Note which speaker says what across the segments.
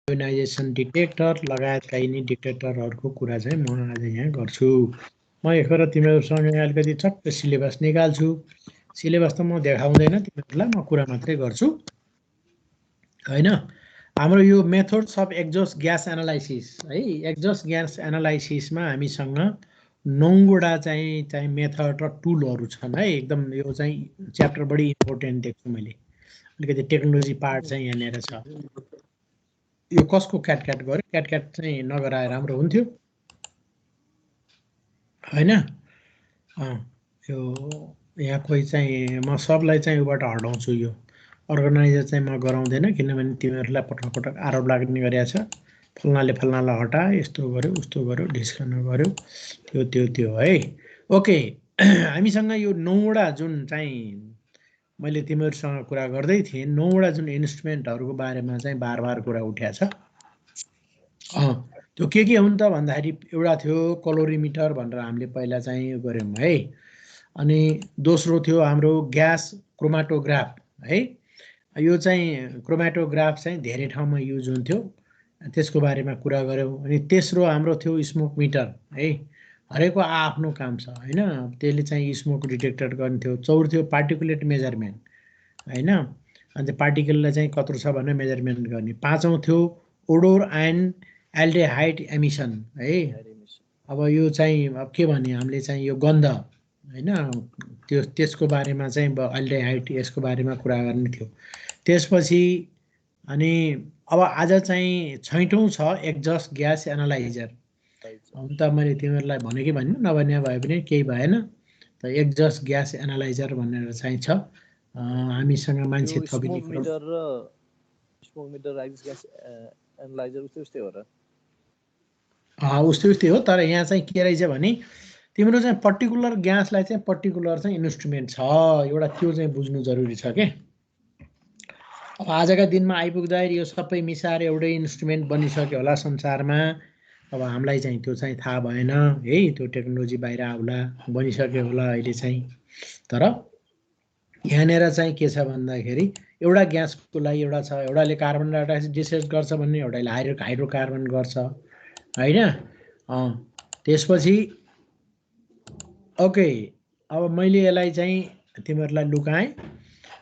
Speaker 1: Ionisation detector लगायतका यिनी डिटेक्टरहरूको कुरा चाहिँ म आज यहाँ गर्छु। म एकखेर तिमीहरूसँग अलिकति चट्ट सिलेबस निकाल्छु। सिलेबस त म देखाउँदैन तिमीहरूलाई, म कुरा मात्रै गर्छु हैन। हाम्रो यो methods of exhaust gas analysis है, एक्जस्ट ग्यास एनालाइसिसमा हामीसँग 9वटा चाहिँ मेथड र टुलहरू छन् है। एकदम यो चाहिँ च्याप्टर बढी इम्पोर्टेन्ट देख्छु मैले। अलिकति टेक्नोलोजी पार्ट चाहिँ यहाँनिर छ। यो कसको क्याट गर्यो, क्याट चाहिँ नगराए राम्रो हुन्थ्यो हैन। यो यहाँ कोही चाहिँ म सबलाई चाहिँ उबाट हटाउँछु। यो अर्गनाइजर चाहिँ म गराउँदैन, किनभने तिमीहरूलाई पटक पटक आरोप लाग्ने गरेछ। फल्नाले फल्नालाई हटा, यस्तो गर्यो उस्तो गर्यो, ढिस्कन गर्यो, त्यो है। ओके, हामीसँग यो 9वटा जुन चाहिँ मैले तिमीहरूसँग कुरा गर्दै थिएँ, 9वटा जुन इन्स्ट्रुमेन्टहरूको बारेमा चाहिँ बार बार कुरा उठ्या छ। त्यो के हुन् त भन्दाखेरि एउटा थियो कलोरिमिटर भनेर हामीले पहिला चाहिँ यो गऱ्यौँ है। अनि दोस्रो थियो हाम्रो ग्यास क्रोमाटोग्राफ है। यो चाहिँ क्रोमाटोग्राफ चाहिँ धेरै ठाउँमा युज हुन्थ्यो, त्यसको बारेमा कुरा गऱ्यौँ। अनि तेस्रो हाम्रो थियो स्मोक मिटर है, हरेकको आफ्नो काम छ हैन, त्यसले चाहिँ स्मोक डिटेक्टर गर्न्थ्यो। चौथो थियो पार्टिकुलेट मेजरमेन्ट हैन, अन्त पार्टिकललाई चाहिँ कत्रो छ भनेर मेजरमेन्ट गर्ने। पाँचौँ थियो ओडोर एन्ड एल्डेहाइड एमिसन है। अब यो चाहिँ अब के भने हामीले चाहिँ यो गन्ध हैन, त्यसको बारेमा चाहिँ एल्डेहाइड यसको बारेमा कुरा गर्ने थियो। त्यसपछि अनि अब आज चाहिँ 6औं छ एक्जस्ट ग्यास एनालाइजर। त मैले तिमीहरूलाई भने कि भन्नु नभने भए पनि केही भएन। त एक्जस्ट ग्यास एनालाइजर भनेर चाहिँ छ। हामीसँग मान्छे थपिने
Speaker 2: smoke meter exhaust gas analyser उस्तै हो र?
Speaker 1: उस्तै हो, तर यहाँ चाहिँ के रहेछ भने तिम्रो चाहिँ पर्टिकुलर ग्यासलाई चाहिँ पर्टिकुलर चाहिँ इन्स्ट्रुमेन्ट छ एउटा, त्यो चाहिँ बुझ्नु जरुरी छ के। अब आजका दिनमा आइपुग्दाखेरि यो सबै मिसाएर एउटै इन्स्ट्रुमेन्ट बनिसक्यो होला संसारमा। अब हामीलाई चाहिँ त्यो चाहिँ थाहा भएन है, त्यो टेक्नोलोजी बाहिर आउला बनिसक्यो होला अहिले चाहिँ। तर यहाँनिर चाहिँ के छ भन्दाखेरि एउटा ग्यासको लागि एउटा छ, एउटाले कार्बन डाइअक्साइड डिस्चार्ज गर्छ भन्ने, एउटाले हाइड्रोकार्बन गर्छ हैन। त्यसपछि ओके, अब मैले यसलाई चाहिँ तिमीहरूलाई लुकाएँ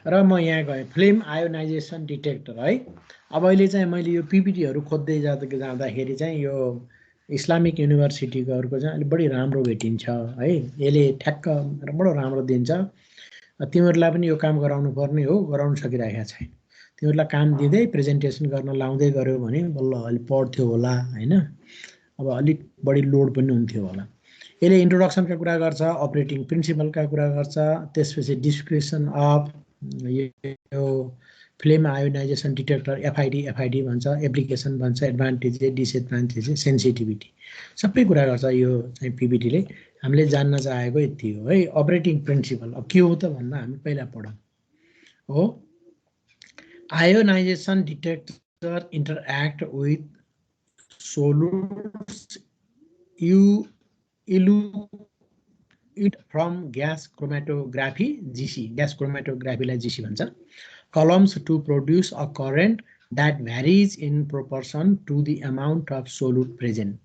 Speaker 1: र म यहाँ गएँ फ्लेम आयोनाइजेसन डिटेक्टर है। अब अहिले चाहिँ मैले यो पिपिटीहरू खोज्दै जाँदाखेरि चाहिँ यो इस्लामिक युनिभर्सिटीकोहरूको चाहिँ अलिक बढी राम्रो भेटिन्छ है। यसले ठ्याक्क बडो राम्रो दिन्छ। तिमीहरूलाई पनि यो काम गराउनु पर्ने हो, गराउन सकिरहेको छैन। तिमीहरूलाई काम दिँदै प्रेजेन्टेसन गर्न लाउँदै गऱ्यो भने बल्ल अलि पढ्थ्यो होला हैन, अब अलिक बढी लोड पनि हुन्थ्यो होला। यसले इन्ट्रोडक्सनका कुरा गर्छ, अपरेटिङ प्रिन्सिपलका कुरा गर्छ, त्यसपछि डिस्क्रिप्सन अफ यो फ्लेम आयोनाइजेसन डिटेक्टर एफआइडी भन्छ, एप्लिकेसन भन्छ, एडभान्टेज डिसएडभान्टेज सेन्सिटिभिटी सबै कुरा गर्छ यो चाहिँ पिपिटीले। हामीले जान्न चाहेको यति हो है। अपरेटिङ प्रिन्सिपल अब के हो त भन्दा हामी पहिला पढौँ हो। Ionisation detector interact with solutes from gas chromatography GC, gas क्रोमेटोग्राफीलाई GC भन्छ, columns to produce a current that varies in proportion to the amount of solute present.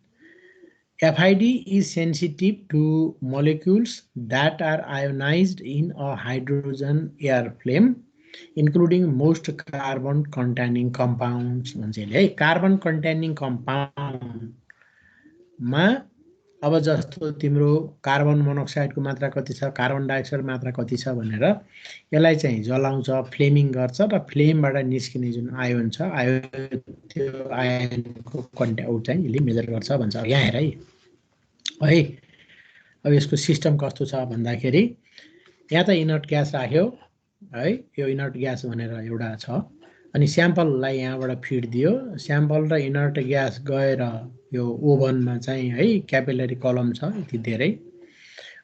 Speaker 1: FID is sensitive to molecules that are ionized in a hydrogen air flame, including most carbon containing compounds. Carbon containing compound मा अब जस्तो तिम्रो carbon मोनोक्साइडको मात्रा कति छ, carbon dioxide मात्रा कति छ भनेर यसलाई चाहिँ जलाउँछ, फ्लेमिङ गर्छ र फ्लेमबाट निस्किने जुन आयोन छ, त्यो आयोनको कन्टेन्ट चाहिँ यसले मेजर गर्छ भन्छ। यहाँ हेर है। अब यसको सिस्टम कस्तो छ भन्दाखेरि यहाँ त इनर्ट ग्यास राख्यो है, यो इनर्ट ग्यास भनेर एउटा छ। अनि स्याम्पललाई यहाँबाट फिड दियो, स्याम्पल र इनर्ट ग्यास गएर यो ओभनमा चाहिँ है क्यापिलरी कलम छ यति धेरै।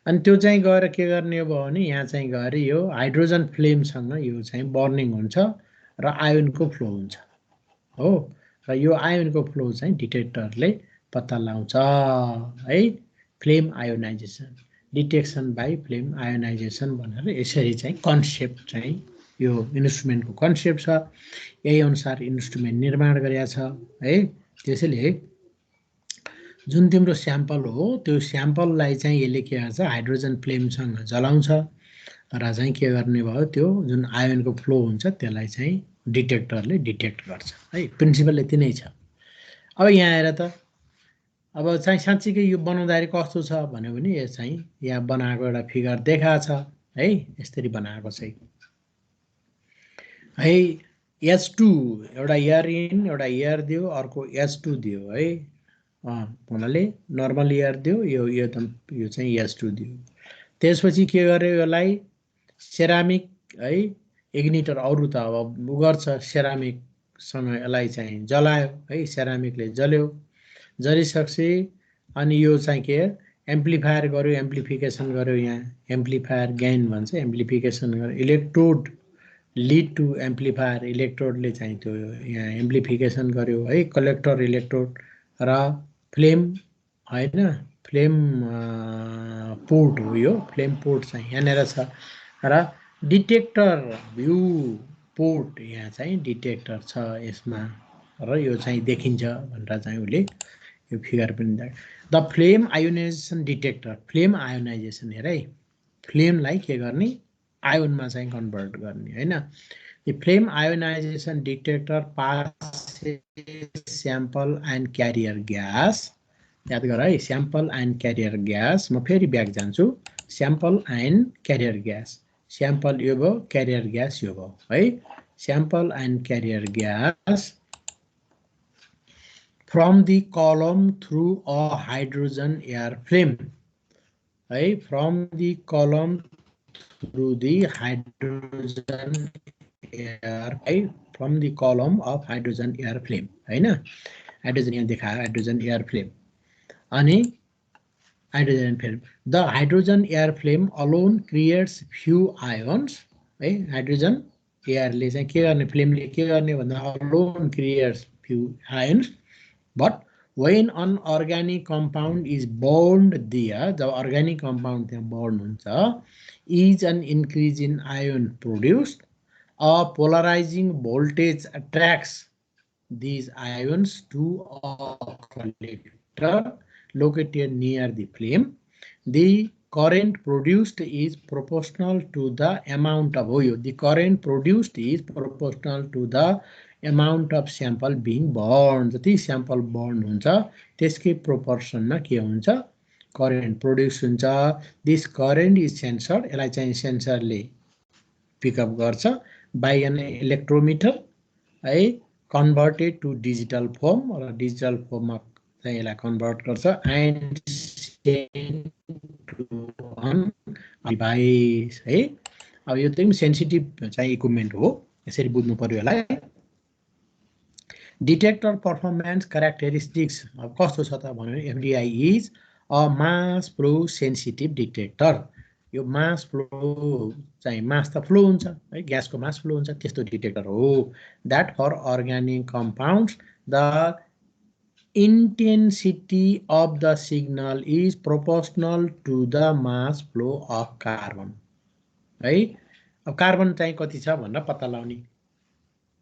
Speaker 1: अनि त्यो चाहिँ गएर के गर्ने हो भने यहाँ चाहिँ गएर यो हाइड्रोजन फ्लेमसँग यो चाहिँ बर्निङ हुन्छ र आयोनको फ्लो हुन्छ हो। र यो आयोनको फ्लो चाहिँ डिटेक्टरले पत्ता लगाउँछ है। Flame ionisation detection by flame ionisation भनेर यसरी चाहिँ कन्सेप्ट चाहिँ यो इन्स्ट्रुमेन्टको कन्सेप्ट छ, यही अनुसार इन्स्ट्रुमेन्ट निर्माण गरेको छ है। त्यसैले जुन तिम्रो स्याम्पल हो त्यो स्याम्पललाई चाहिँ यसले के गर्छ, हाइड्रोजन फ्लेमसँग जलाउँछ र चाहिँ के गर्ने भयो, त्यो जुन आयोनको फ्लो हुन्छ त्यसलाई चाहिँ डिटेक्टरले डिटेक्ट गर्छ है। प्रिन्सिपल यति नै छ। अब यहाँ आएर त अब चाहिँ साँच्चीकै यो बनाउँदाखेरि कस्तो छ भन्यो भने यो चाहिँ यहाँ बनाएको एउटा फिगर देखाएको छ है, यसरी बनाएको छ है। H2 एउटा एयर इन एउटा एयर दियो, अर्को H2 दियो है, भन्नाले नर्मल एयर दियो, यो चाहिँ H2 दियो। त्यसपछि के गर्यो, यसलाई सेरामिक है इग्निटर, अरू त अब उ गर्छ सेरामिकसँग यसलाई चाहिँ जलायो है, सेरामिकले जल्यो, जलिसक्छ अनि यो चाहिँ के एम्प्लिफायर गर्यो, एम्प्लिफिकेसन गर्यो, यहाँ एम्प्लिफायर गेन भन्छ, एम्प्लिफिकेसन गर्यो, इलेक्ट्रोड लिड टु एम्प्लिफायर, इलेक्ट्रोडले चाहिँ त्यो यहाँ एम्प्लिफिकेसन गर्यो है, कलेक्टर इलेक्ट्रोड र फ्लेम होइन, फ्लेम पोर्ट हो यो, फ्लेम पोर्ट चाहिँ यहाँनिर छ र डिटेक्टर भ्यू पोर्ट यहाँ चाहिँ डिटेक्टर छ यसमा र यो चाहिँ देखिन्छ भनेर चाहिँ उसले यो फिगर पनि the flame ionisation detector, flame ionisation हेर है, फ्लेमलाई के गर्ने आयोनमा चाहिँ कन्भर्ट गर्ने हैन। The flame ionisation detector passes sample and career gas, याद गर है, स्याम्पल एन्ड क्यारियर ग्यास। म फेरि ब्याक जान्छु, sample and career gas, sample यो भयो, क्यारियर ग्यास यो भयो है। Sample and career gas from the column through a hydrogen air flame है, from the column through the hydrogen air है, from the column of hydrogen air flame हैन, hydrogen यहाँ देखायो हाइड्रोजन एयर फ्लेम अनि hydrogen flame. The hydrogen air flame alone creates few ions है, hydrogen एयरले चाहिँ के गर्ने, फ्लेमले के गर्ने भन्दा alone creates few ions, but when an organic compound is bound there, जब organic compound त्यहाँ bound हुन्छ, is an increase in ion produced, a polarizing voltage attracts these ions to a collector located near the flame. The current produced is proportional to the amount of oil. The current produced is proportional to the amount of sample being burned. जति sample burned हुन्छ त्यसकै proportionमा के हुन्छ, current produce हुन्छ। This current is censored, यसलाई चाहिँ सेन्सरले pickup गर्छ by an electrometer है, converted to digital form र डिजिटल फर्ममा चाहिँ यसलाई कन्भर्ट गर्छ and sent to an device है। अब यो चाहिँ सेन्सिटिभ चाहिँ इक्विपमेन्ट हो, यसरी बुझ्नु पर्यो यसलाई। डिटेक्टर पर्फर्मेन्स क्यारेक्टरिस्टिक्स अब कस्तो छ त भन्यो, FDI is a mass flow sensitive detector. यो मास फ्लो चाहिँ मास त फ्लो हुन्छ है, ग्यासको मास फ्लो हुन्छ, त्यस्तो डिटेक्टर हो। That for organic compounds the intensity of the signal is proportional to the mass flow of carbon है। अब कार्बन चाहिँ कति छ भनेर पत्ता लगाउने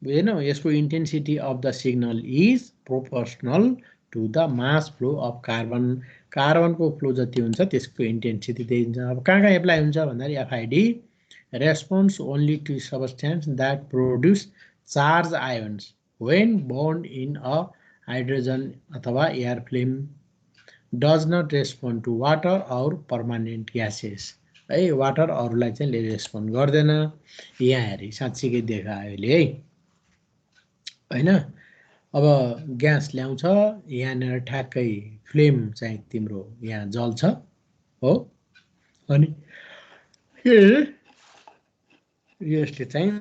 Speaker 1: बुझेन, यसको intensity of the signal is proportional to the mass flow of carbon, कार्बनको फ्लो जति हुन्छ त्यसको इन्टेन्सिटी त्यही हुन्छ। अब कहाँ कहाँ एप्लाई हुन्छ भन्दाखेरि FID response only to substance that produce charge ions when burned in a hydrogen अथवा air flame, does not respond to water or permanent gases है, वाटर अरूलाई चाहिँ रेस्पोन्ड गर्दैन। यहाँ हेरी साँच्चीकै देखायो अहिले है होइन। अब ग्यास ल्याउँछ यहाँनिर ठ्याक्कै फ्लेम चाहिँ तिम्रो यहाँ जल्छ हो, अनि यसले चाहिँ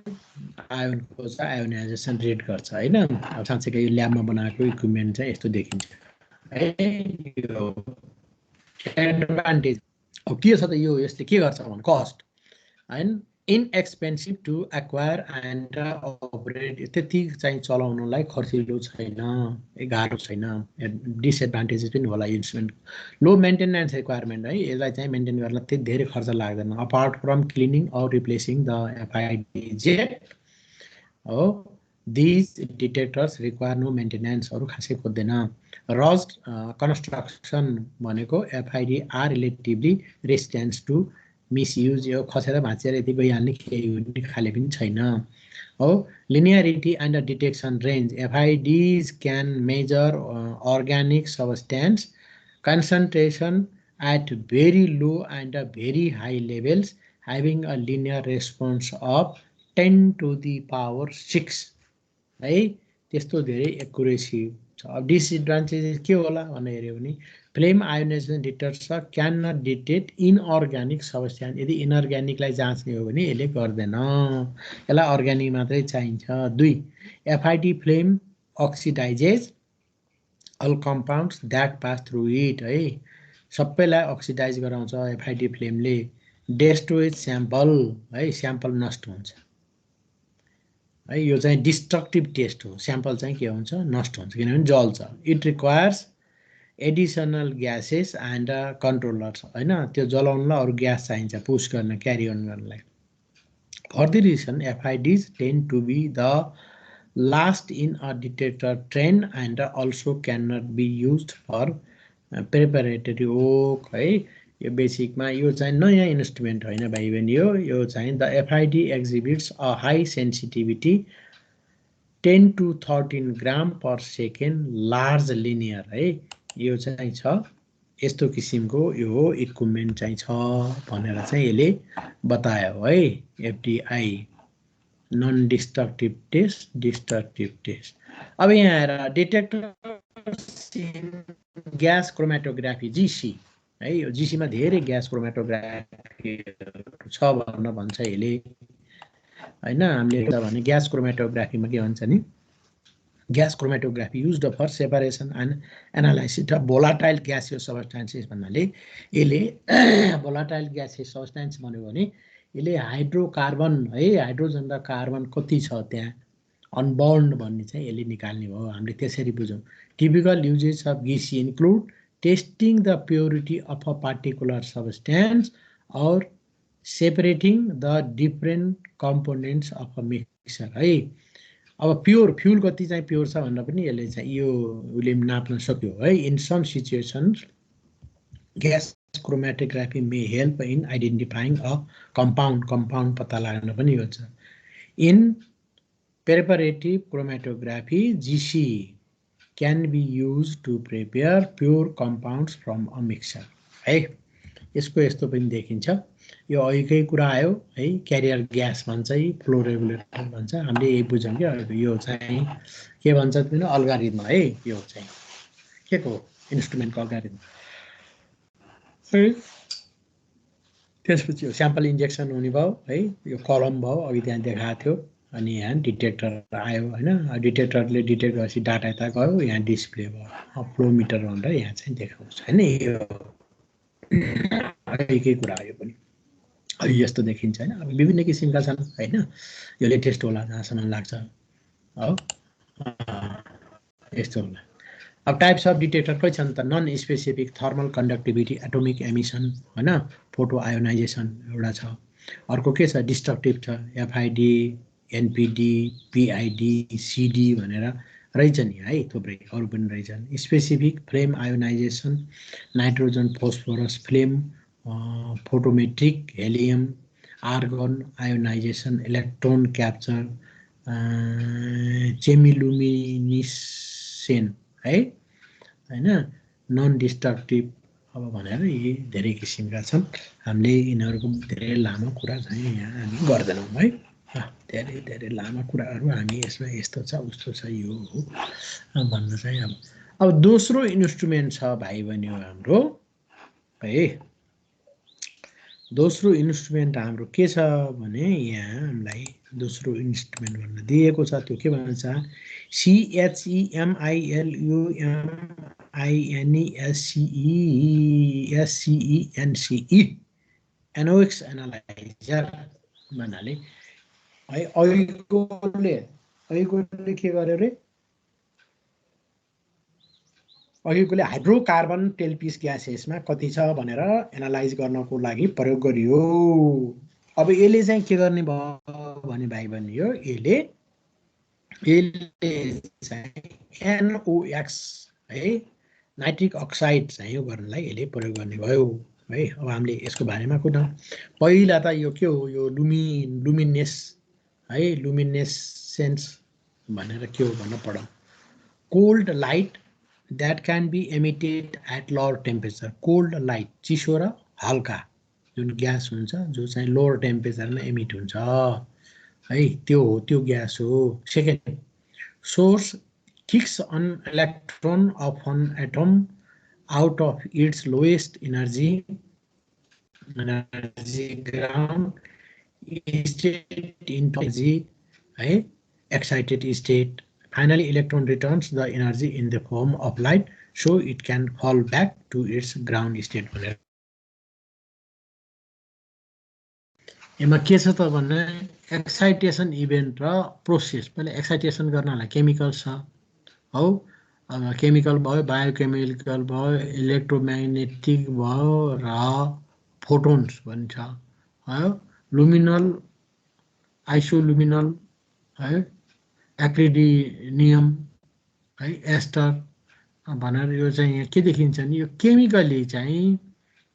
Speaker 1: आयोनको चाहिँ आयोनाइजेसन रेट गर्छ होइन। अब साँच्चैकै यो ल्याबमा बनाएको इक्विपमेन्ट चाहिँ यस्तो देखिन्छ है, यो एडभान्टेज। अब के छ त यो, यसले के गर्छ भने कस्ट होइन, इनएक्सपेन्सिभ टु एक्वायर एन्ड अपरेट त्यति चाहिँ चलाउनलाई खर्चिलो छैन गाह्रो छैन डिसएडभान्टेजेस पनि होला इन्स्ट्रुमेन्ट लो मेन्टेनेन्स रिक्वायरमेन्ट है यसलाई चाहिँ मेन्टेन गर्न त्यति धेरै खर्च लाग्दैन apart from cleaning or replacing the FID jet हो दिज डिटेक्टर्स रिक्वायर नो मेन्टेनेन्सहरू खासै खोज्दैन रस्ट कन्स्ट्रक्सन भनेको FID are relatively resistance to misuse यो खसेर भाँचेर यति गइहाल्ने केही हुने खाले पनि छैन हो linearity and detection range FIDs can measure organic substance concentration at very low and very high levels having a linear response of 10 to the power 6 है त्यस्तो धेरै एक्युरेसी छ अब डिसएडभान्टेजेस के होला भनेर हेर्यो भने flame ionisation detector can not detect inorganic substance यदि इनअर्ग्यानिकलाई जाँच्ने हो भने यसले गर्दैन यसलाई अर्ग्यानिक मात्रै चाहिन्छ 2 FID flame oxidises all compounds that pass through it है सबैलाई अक्सिडाइज गराउँछ एफआइडी फ्लेमले डेस्ट्रोइज स्याम्पल है स्याम्पल नष्ट हुन्छ है यो चाहिँ डिस्ट्रक्टिभ टेस्ट हो स्याम्पल चाहिँ के हुन्छ नष्ट हुन्छ किनभने जल्छ it requires additional gases and controllers हैन त्यो जलाउनलाई अरू ग्यास चाहिन्छ पुश गर्न क्यारी अन गर्नलाई for the reason FIDs tend to be the last in a detector train and also can not be used for preparatory work है यो बेसिकमा यो चाहिँ नयाँ इन्स्ट्रुमेन्ट होइन भाइ बहिनी यो चाहिँ the FID exhibits a high sensitivity 10 to 13 gram per second large linear है यो चाहिँ छ यस्तो किसिमको यो इक्विपमेन्ट चाहिँ छ भनेर चाहिँ यसले बतायो है FDI non destructive test destructive test अब यहाँ आएर डिटेक्टर ग्यास क्रोमेटोग्राफी जीसी है यो जीसीमा धेरै ग्यास क्रोमेटोग्राफी छ भन्न भन्छ यसले हैन हामीले भने ग्यास क्रोमेटोग्राफीमा के भन्छ नि gas chromatography used for separation and analysis of volatile gaseous substances भन्नाले यसले भोलाटाइल ग्यासियस सबस्टेन्स भन्यो भने यसले हाइड्रोकार्बन है हाइड्रोजन र कार्बन कति छ त्यहाँ अनबाउन्ड भन्ने चाहिँ यसले निकाल्ने हो हामीले त्यसरी बुझौँ typical uses of GC include testing the purity of a particular substance or separating the different components of a mixture है अब प्योर फ्युल कति चाहिँ प्योर छ भनेर पनि यसले चाहिँ यो उले नाप्न सक्यो है in some situations gas chromatography may help in identifying a compound पत्ता लाग्न पनि हुन्छ in preparative chromatography GC can be used to prepare pure compounds from a mixture है यसको यस्तो पनि देखिन्छ यो अहिलेकै कुरा आयो है क्यारियर ग्यास भन्छ फ्लो रेगुलेटर भन्छ हामीले यही बुझौँ कि यो चाहिँ के भन्छ तिमीले अल्गोरिदम है यो चाहिँ के को इन्स्ट्रुमेन्टको अल्गोरिदम है त्यसपछि यो स्याम्पल इन्जेक्सन हुने भयो है यो कलम भयो अघि त्यहाँ देखाएको थियो अनि यहाँ डिटेक्टर आयो हैन डिटेक्टरले डिटेक्ट गरेपछि डाटा यता गयो यहाँ डिस्प्ले भयो फ्लोमिटर भनेर यहाँ चाहिँ देखाउँछ हैन यो एकै कुरा आयो पनि अहिले यस्तो देखिन्छ हैन अब विभिन्न किसिमका छन् हैन यो लेटेस्ट होला जहाँसम्म लाग्छ हो यस्तो होला अब टाइप्स अफ डिटेक्टर के छन् त non specific thermal conductivity atomic emission हैन फोटो आयोनाइजेसन एउटा छ अर्को के छ डिस्ट्रक्टिभ छ एफआइडी एनपीडी पीआईडी सीडी भनेर रहेछ नि है थुप्रै अरू पनि रहेछन् specific flame ionisation nitrogen phosphorus flame photometric helium argon ionisation electron capture chemiluminescence है हैन नन डिस्ट्रक्टिभ अब भनेर यी धेरै किसिमका छन् हामीले यिनीहरूको धेरै लामो कुरा चाहिँ यहाँ हामी गर्दैनौँ है धेरै धेरै लामो कुराहरू हामी यसमा यस्तो छ उस्तो छ यो हो भन्न चाहिँ अब दोस्रो इन्स्ट्रुमेन्ट छ भाइ बहिनी हाम्रो है दोस्रो इन्स्ट्रुमेन्ट हाम्रो के छ भने यहाँ हामीलाई दोस्रो इन्स्ट्रुमेन्ट भन्न दिएको छ त्यो के भन्छ CHEMILUMINESCENCE एनोक्स एनालाइजर भन्नाले है अघिकोले के गर्यो रे अघिकोले हाइड्रोकार्बन टेलपिस ग्यासेसमा कति छ भनेर एनालाइज गर्नको लागि प्रयोग गरियो अब यसले चाहिँ के गर्ने भयो भने भाइ बहिनी यो यसले चाहिँ NOx है नाइट्रिक अक्साइड चाहिँ यो गर्नलाई यसले प्रयोग गर्ने भयो है अब हामीले यसको बारेमा कुरा पहिला त यो के हो यो लुमिनेस है लुमिनेसेन्स भनेर के हो भन्न पढौँ cold light that can be emitted at lower temperature cold light चिसो र हल्का जुन ग्यास हुन्छ जो चाहिँ लोअर टेम्परेचरमा एमिट हुन्छ है त्यो ग्यास हो second source kicks an electron of an atom out of its lowest energy ground state into energy है excited state finally electron returns the energy in the form of light so it can fall back to its ground state भनेर यसमा के छ त भन्ने excitation event र process पहिले excitation गर्नलाई केमिकल्स छ हौ अब केमिकल भयो बायोकेमिकल भयो इलेक्ट्रोम्याग्नेटिक भयो र फोटोन्स भन्छ है लुमिनल आइसोलुमिनल है एक्रिडिनियम है एस्टर भनेर यो चाहिँ यहाँ के देखिन्छ नि यो केमिकली चाहिँ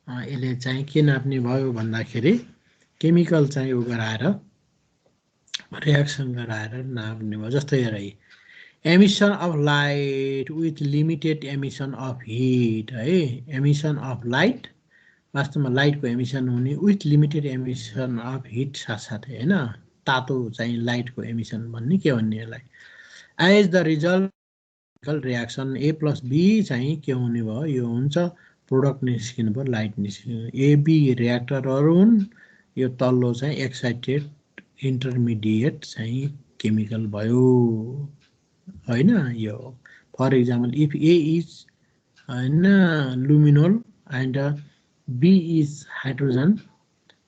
Speaker 1: यसले चाहिँ के नाप्ने भयो भन्दाखेरि केमिकल चाहिँ उ गराएर रिएक्सन गराएर नाप्ने भयो जस्तै हेर emission of light with limited emission of heat है एमिसन अफ लाइट वास्तवमा लाइटको एमिसन हुने with limited emission of heat साथसाथै होइन तातो चाहिँ लाइटको एमिसन भन्ने के भन्ने यसलाई as the result reaction A + B चाहिँ के हुने भयो यो हुन्छ प्रोडक्ट निस्किनु भयो लाइट निस्किनु AB रिएक्टरहरू हुन् यो तल्लो चाहिँ एक्साइटेड इन्टरमिडिएट चाहिँ केमिकल भयो होइन यो for example if A is होइन luminol and B is hydrogen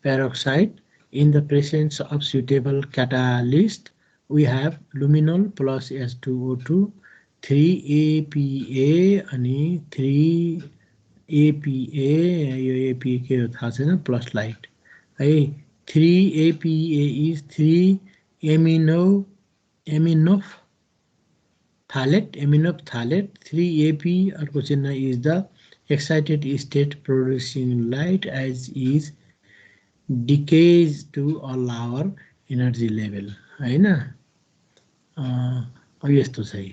Speaker 1: peroxide. In the presence of suitable catalyst, we have luminol plus H2O2, 3APA and 3APA. यो APA के हो थाहा छैन plus light. है 3APA is 3-aminophthalate. 3AP अर्को चिन्ह is the excited state producing light as is decays to a lower energy level हैन अब यस्तो चाहिँ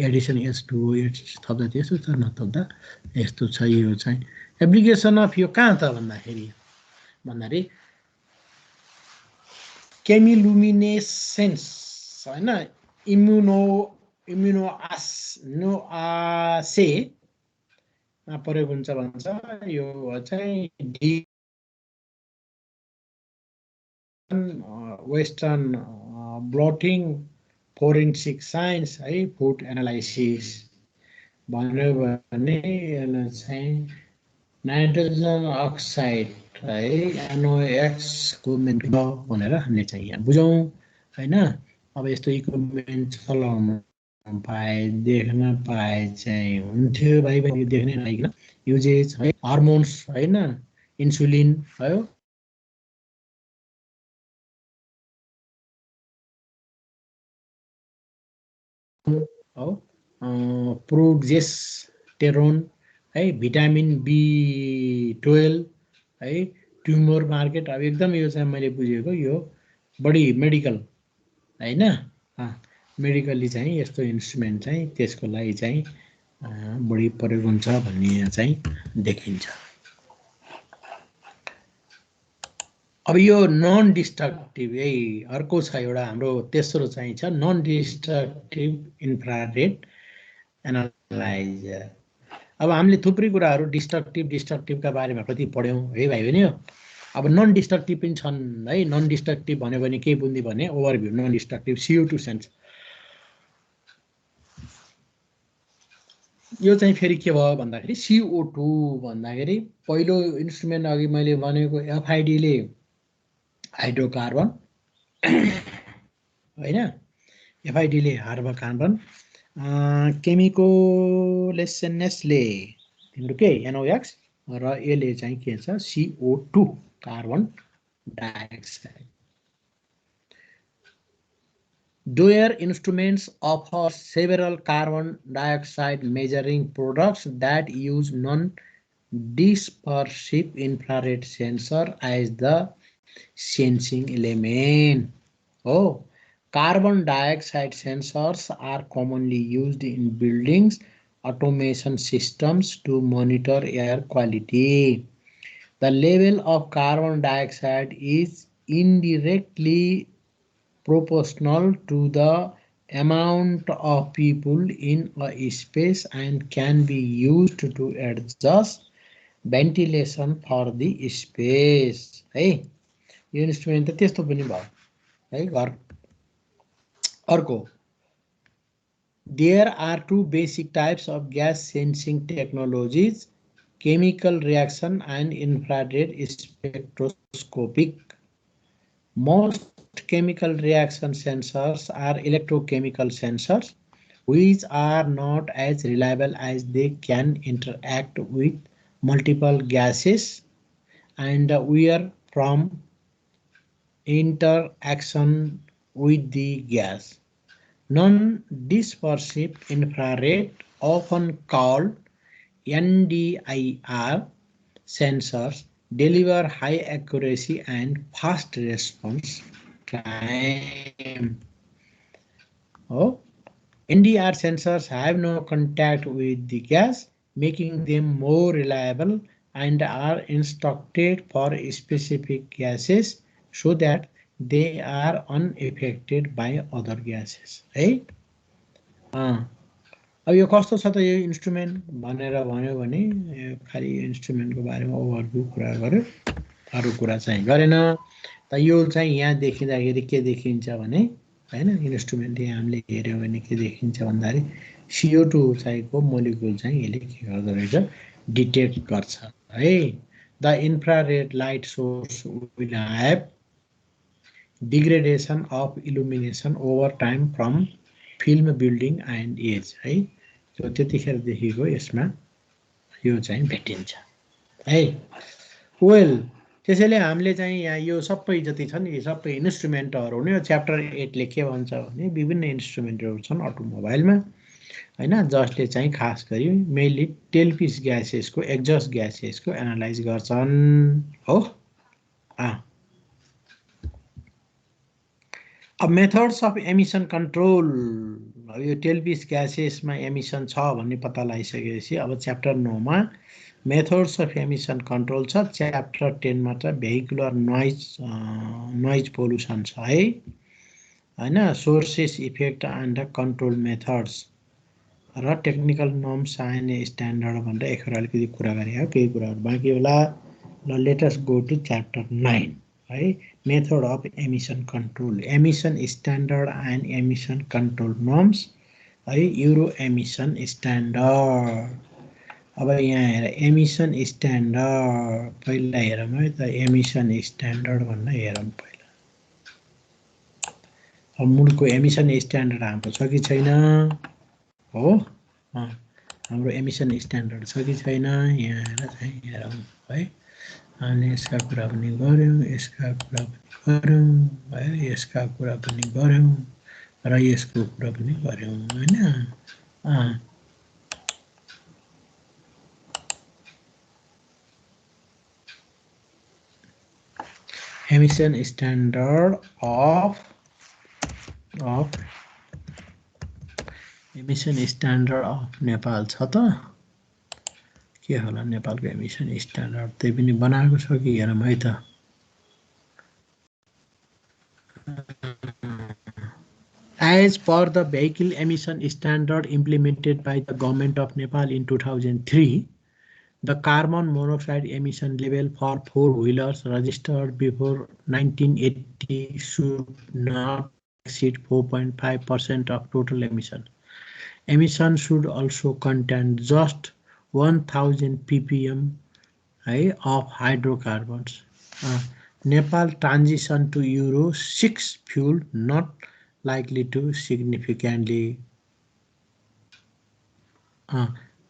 Speaker 1: एडिसन S2O थप्दा त्यस्तो छ नथप्दा यस्तो छ यो चाहिँ एप्लिकेसन अफ यो कहाँ त भन्दाखेरि केमिलुमिनेसेन्स हैन इम्युनोआसे प्रयोग हुन्छ भन्छ यो चाहिँ वेस्टर्न ब्लटिङ फोरेन्सिक साइन्स है फुड एनालाइसिस भन्यो भने यसलाई चाहिँ नाइट्रोजन अक्साइड है NOx को मेन्टेन भनेर हामीले चाहिँ यहाँ बुझौँ हैन अब यस्तो इक्विपमेन्ट चलाउनु पाए देख्न पाए चाहिँ हुन्थ्यो भाइ बहिनी देख्नै नआइकन युजेज है हर्मोन्स हैन इन्सुलिन भयो प्रोजेस्टेरोन है भिटामिन B12 है ट्युमर मार्केट अब एकदम यो चाहिँ मैले बुझेको यो बढी मेडिकल हैन मेडिकली चाहिँ यस्तो इन्स्ट्रुमेन्ट चाहिँ त्यसको लागि चाहिँ बढी प्रयोग हुन्छ भन्ने यहाँ चाहिँ देखिन्छ अब यो नन डिस्ट्रक्टिभ है अर्को छ एउटा हाम्रो तेस्रो चाहिँ छ नन डिस्ट्रक्टिभ इन्फ्रारेड एनालाइजर अब हामीले थुप्रै कुराहरू डिस्ट्रक्टिभका बारेमा कति पढ्यौँ है भाइ बहिनी अब नन डिस्ट्रक्टिभ पनि छन् है नन डिस्ट्रक्टिभ भन्यो भने के बुझ्ने भने overview non destructive CO2 sense यो चाहिँ फेरि के भयो भन्दाखेरि CO2 भन्दाखेरि पहिलो इन्स्ट्रुमेन्ट अघि मैले भनेको FID ले हाइड्रोकार्बन होइन एफआइडीले हाइड्रोकार्बन केमिकोलेसनेसले तिम्रो के NOx र यसले चाहिँ के छ CO2 carbon dioxide Their instruments offer several carbon dioxide measuring products that use non-dispersive infrared sensor as the sensing element. Oh, carbon dioxide sensors are commonly used in buildings, automation systems to monitor air quality. The level of carbon dioxide is indirectly proportional to the amount of people in a space and can be used to adjust ventilation for the space. है यो instrument त त्यस्तो पनि भयो है घर अर्को There are two basic types of gas sensing technologies, chemical reaction and infrared spectroscopic. Most chemical reaction sensors are electrochemical sensors, which are not as reliable as they can interact with multiple gases and wear from interaction with the gas. Non-dispersive infrared, often called NDIR sensors, deliver high accuracy and fast response time. Oh, NDR sensors have no contact with the gas, making them more reliable and are instructed for specific gases so that they are unaffected by other gases. है अब यो कस्तो छ त यो instrument भनेर भन्यो भने खाली इन्स्ट्रुमेन्टको बारेमा ओभरभ्यू कुरा गर्यो अरु कुरा चाहिँ गरेन त यो चाहिँ यहाँ देखिँदाखेरि के देखिन्छ भने हैन इन्स्ट्रुमेन्ट यहाँ हामीले हेर्यो भने के देखिन्छ भन्दाखेरि CO2 चाहिँको मोलिक्युल चाहिँ यसले के गर्दो रहेछ डिटेक्ट गर्छ है the infrared light source will have degradation of illumination over time from film building and age है त्यो त्यतिखेर देखिएको यसमा यो चाहिँ भेटिन्छ है वेल त्यसैले हामीले चाहिँ यहाँ यो सबै जति छन् यी सबै इन्स्ट्रुमेन्टहरु हुने यो च्याप्टर 8 ले के भन्छ भने विभिन्न इन्स्ट्रुमेन्टहरु छन् अटोमोबाइलमा हैन जसले चाहिँ खास गरी मेनली टेलपिस ग्यासेसको एक्जस्ट ग्यासेसको एनालाइज गर्छन् हो अब मेथड्स अफ एमिसन कन्ट्रोल अब यो टेलपिस ग्यासेसमा एमिसन छ भन्ने पत्ता लगाइसकेपछि अब च्याप्टर 9 मा मेथड्स अफ एमिसन कन्ट्रोल छ च्याप्टर 10 मा चाहिँ भेहिकुलर नोइज पोल्युसन छ है हैन sources effect and control methods र टेक्निकल नर्म्स एन्ड स्ट्यान्डर्ड भनेर एकखेर अलिकति कुरा गरे हो केही कुराहरु बाँकी होला ल let us go to chapter 9 है method of emission control emission standard and emission control norms है युरो एमिसन स्ट्यान्डर्ड अब यहाँ हेर एमिसन स्ट्यान्डर्ड पहिला हेरौँ है त एमिसन स्ट्यान्डर्ड भन्ने हेरौँ पहिला अब मूलको एमिसन स्ट्यान्डर्ड हाम्रो छ कि छैन हो हाम्रो एमिसन स्ट्यान्डर्ड छ कि छैन यहाँ हेर चाहिँ हेरौँ है अनि यसका कुरा पनि गर्यौं यसका कुरा पनि गर्यौं है यसका कुरा पनि गर्यौं र यसको कुरा पनि गर्यौं हैन emission standard of emission standard of Nepal छ त के होला नेपालको एमिसन स्ट्यान्डर्ड त्यही पनि बनाएको छ कि हेरौँ है त As per the vehicle emission standard implemented by the government of Nepal in 2003, the carbon monoxide emission level for four-wheelers registered before 1980 should not exceed 4.5% of total emission. Emission should also contain just 1000 ppm of hydrocarbons. Nepal transition to Euro 6 fuel not likely to significantly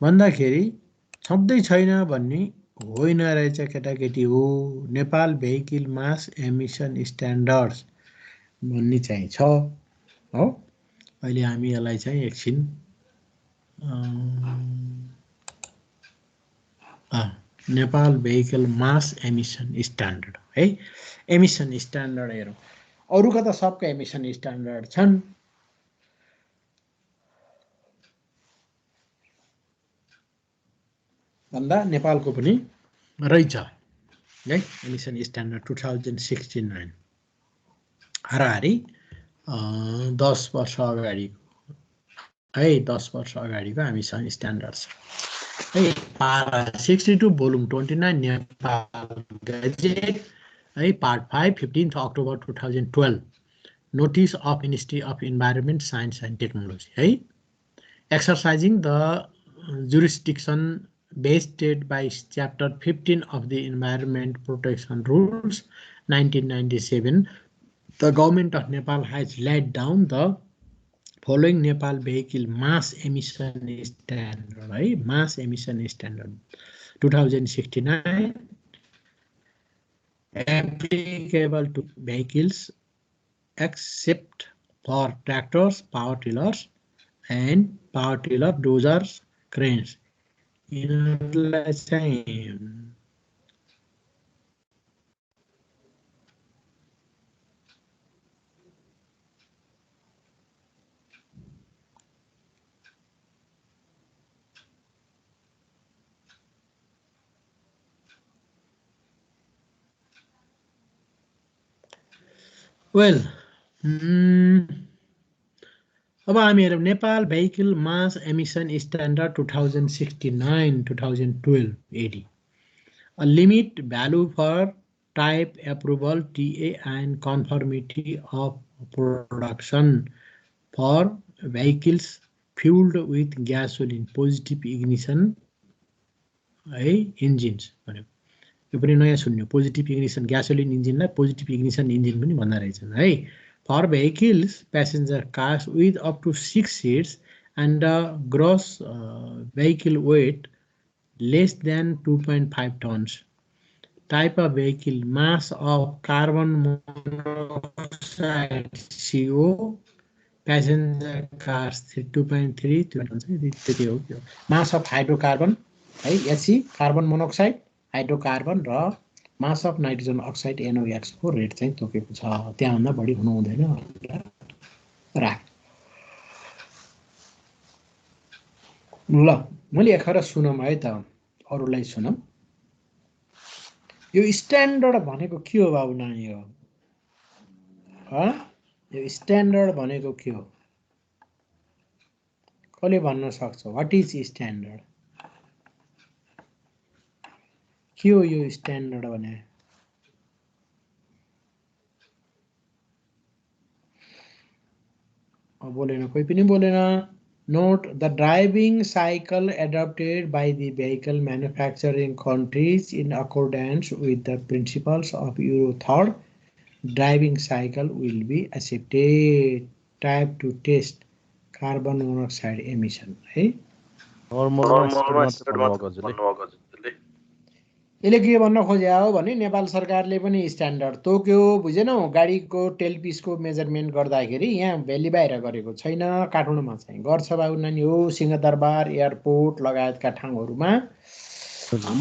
Speaker 1: भन्दाखेरि छँदै छैन भन्ने होइन रहेछ केटाकेटी हो Nepal vehicle मास emission standards भन्ने चाहिँ छ हो अहिले हामी यसलाई चाहिँ एकछिन नेपाल भेहिकल मास एमिसन स्ट्यान्डर्ड है एमिसन स्ट्यान्डर्ड हेरौँ अरूका त सबका एमिसन स्ट्यान्डर्ड छन् भन्दा नेपालको पनि रहेछ है एमिसन स्ट्यान्डर्ड 2069 हाराहारी 10 वर्ष अगाडि है 10 वर्ष अगाडिको एमिसन स्ट्यान्डर्ड छ है पारा 62 भोल्युम 29 नेपाल गजेट है part 5 15 October 2012 notice of ministry of environment science and technology है exercising the jurisdiction vested by Chapter 15 of the Environment Protection Rules 1997, the Government of Nepal has laid down the following Nepal Vehicle Mass Emission Standard, right? Mass Emission Standard 2069, applicable to vehicles except for tractors, power tillers, and power tiller, dozers, cranes. यिनीहरूलाई चाहिँ well अब हामी हेरौँ Nepal vehicle mass emission standard 2069-2012 AD a limit value for type approval TA and conformity of production for vehicles fueled with gasoline positive ignition है engines भन्यो यो पनि नयाँ सुन्यो पोजिटिभ इग्निसन ग्यासोलिन इन्जिनलाई पोजिटिभ इग्निसन इन्जिन पनि भन्दा रहेछन् है for vehicles passenger cars with up to 6 seats and gross vehicle weight less than 2.5 tons type of vehicle mass of carbon monoxide CO passenger cars 2.3 त्यति हो mass of hydrocarbon है HC carbon monoxide hydrocarbon र मास of nitrogen oxide NOx को rate चाहिँ तोकेको छ त्यहाँभन्दा बढी हुनु हुँदैन राख ल मैले एकखेर सुनौँ है त अरूलाई सुनौँ यो स्ट्यान्डर्ड भनेको के हो बाबु नानी हो यो स्ट्यान्डर्ड भनेको के हो कसले भन्न सक्छ व्हाट इज स्ट्यान्डर्ड के हो यो स्ट्यान्डर्ड भने बोलेन कोही पनि बोलेन note the driving cycle adapted by the vehicle manufacturing countries in accordance with the principles of Euro 3rd driving cycle will be accepted type to test carbon monoxide emission है यसले के भन्न खोज्या हो भने नेपाल सरकारले पनि स्ट्यान्डर्ड तोक्यो बुझेनौ गाडीको टेलपिसको measurement गर्दाखेरि यहाँ भ्याली बाहिर गरेको छैन काठमाडौँमा चाहिँ गर्छ बाबु नानी हो सिंहदरबार एयरपोर्ट लगायतका ठाउँहरूमा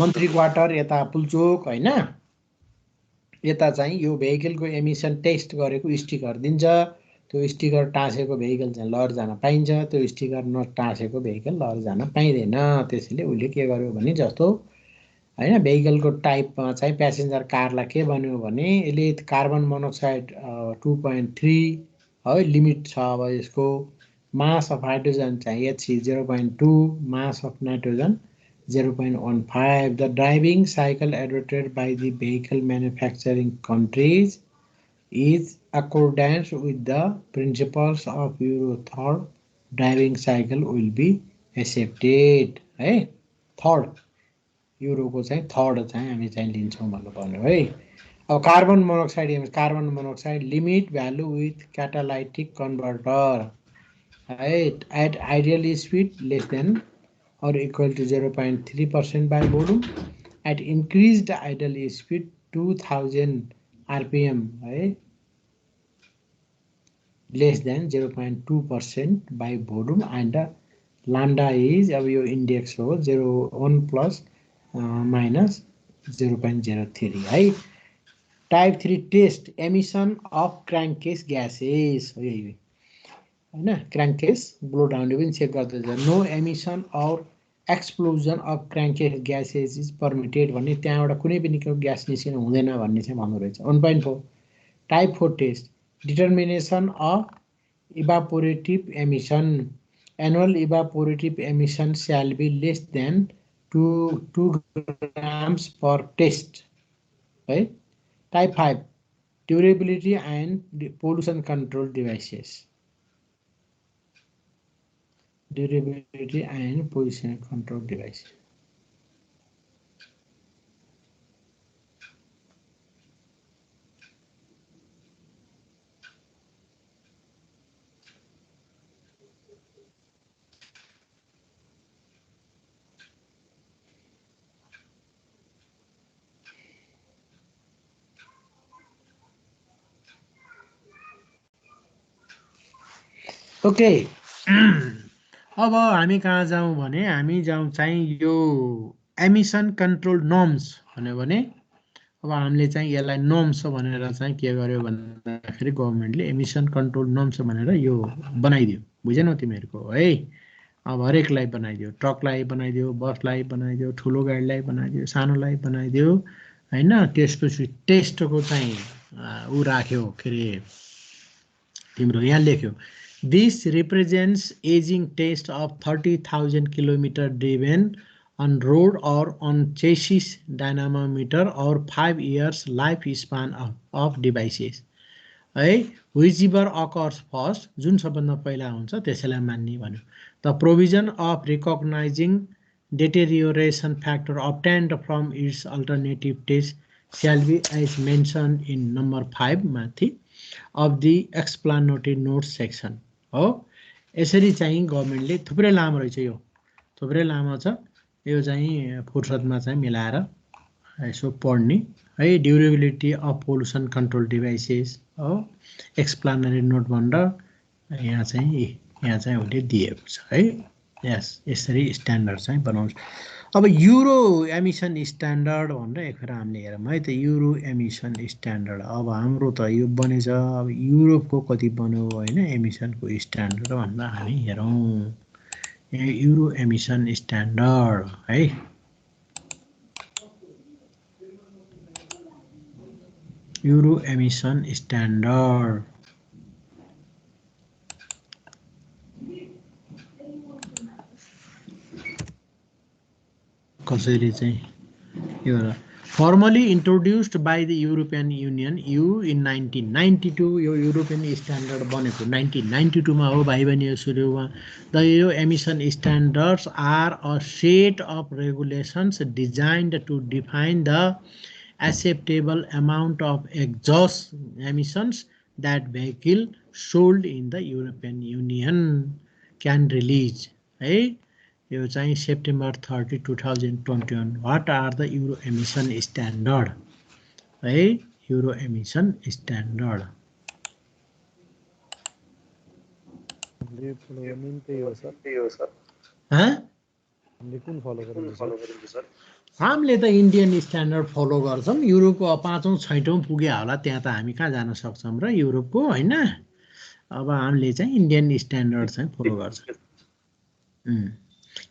Speaker 1: मन्त्री क्वार्टर यता पुल्चोक हैन यता चाहिँ यो भेहिकलको एमिसन टेस्ट गरेको स्टिकर दिन्छ त्यो स्टिकर टाँसेको भेहिकल चाहिँ लहर जान पाइन्छ त्यो स्टिकर नटाँसेको भेहिकल लहर जान पाइँदैन त्यसैले उले के गर्यो भने जस्तो हैन भेहिकलको टाइपमा चाहिँ प्यासेन्जर कारलाई के भन्यो भने यसले कार्बन मोनोक्साइड 2.3 है लिमिट छ अब यसको मास अफ हाइड्रोजन चाहिँ HC 0.2 mass of nitrogen 0.15 the driving cycle adapted by the vehicle manufacturing countries is accordance with the principles of Euro 3rd driving cycle will be accepted है 3rd युरोको चाहिँ 3rd चाहिँ हामी चाहिँ लिन्छौँ भन्नु पर्यो है अब carbon monoxide limit value with catalytic converter at ideal speed less than or equal to 0.3% by volume. At increased ideal speed 2000 rpm less than 0.2% by volume, and lambda is your index हो 0.1 plus minus 0.03 Type 3 test emission of crankcase gases होइन crankcase blow down पनि check गर्दैछ no emission और explosion of crankcase gases is permitted भन्ने त्यहाँबाट कुनै पनि gas निस्किन हुँदैन भन्ने चाहिँ भन्नु रहेछ 1.4 Type 4 test determination of evaporative emission annual evaporative emission shall be less than 2 grams per test right Type 5 durability and pollution control devices durability and pollution control device okay अब हामी कहाँ जाउँ भने हामी जाउँ चाहिँ यो एमिसन कन्ट्रोल नर्म्स भन्यो भने अब हामीले चाहिँ यसलाई नर्म्स भनेर चाहिँ के गर्यो भन्दाखेरि गभर्नमेन्टले एमिसन कन्ट्रोल नर्म्स भनेर यो बनाइदियो बुझेनौ तिमीहरूको है अब हरेकलाई बनाइदियो ट्रकलाई बनाइदियो बसलाई बनाइदियो ठुलो गाडीलाई बनाइदियो सानोलाई बनाइदियो हैन त्यसपछि टेस्टको चाहिँ उ राख्यो के रे तिम्रो यहाँ लेख्यो This represents aging test of 30,000 km driven on road or on chassis dynamometer or 5 years lifespan of devices. है whichever occurs first जुन सबभन्दा पहिला हुन्छ त्यसैलाई मान्ने भन्यो The provision of recognizing deterioration factor obtained from its alternative test shall be as mentioned in number 5 माथि of the explanatory notes section. हो यसरी चाहिँ गभर्नमेन्टले थुप्रै लामो रहेछ यो थुप्रै लामो छ यो चाहिँ फुर्सदमा चाहिँ मिलाएर यसो पढ्ने है durability of pollution control devices हो एक्सप्लानरी नोट भनेर यहाँ चाहिँ उसले दिएको छ है यस यसरी स्ट्यान्डर्ड चाहिँ बनाउँछ अब युरो एमिसन स्ट्यान्डर्ड भनेर एकखेर हामीले हेरौँ है त युरो एमिसन स्ट्यान्डर्ड अब हाम्रो त यो बनेछ अब युरोपको कति बन्यो होइन एमिसनको स्ट्यान्डर्ड भनेर हामी हेरौँ युरो एमिसन स्ट्यान्डर्ड है युरो एमिसन स्ट्यान्डर्ड कसरी चाहिँ यो formally introduced by the European Union EU in 1992 यो युरोपियन स्ट्यान्डर्ड बनेको 1992 मा हो भाइ बहिनी सुरुमा द यो emission standards are a set of regulations designed to define the acceptable amount of exhaust emissions that vehicle sold in the European Union can release है यो चाहिँ September 30, 2021 what are the Euro emission standard है Euro emission standard हामीले त Indian standard follow गर्छौं युरोपको 5औं 6औं पुगे होला त्यहाँ त हामी कहाँ जान सक्छौं र युरोपको हैन अब हामीले चाहिँ इन्डियन स्ट्यान्डर्ड चाहिँ फलो गर्छौं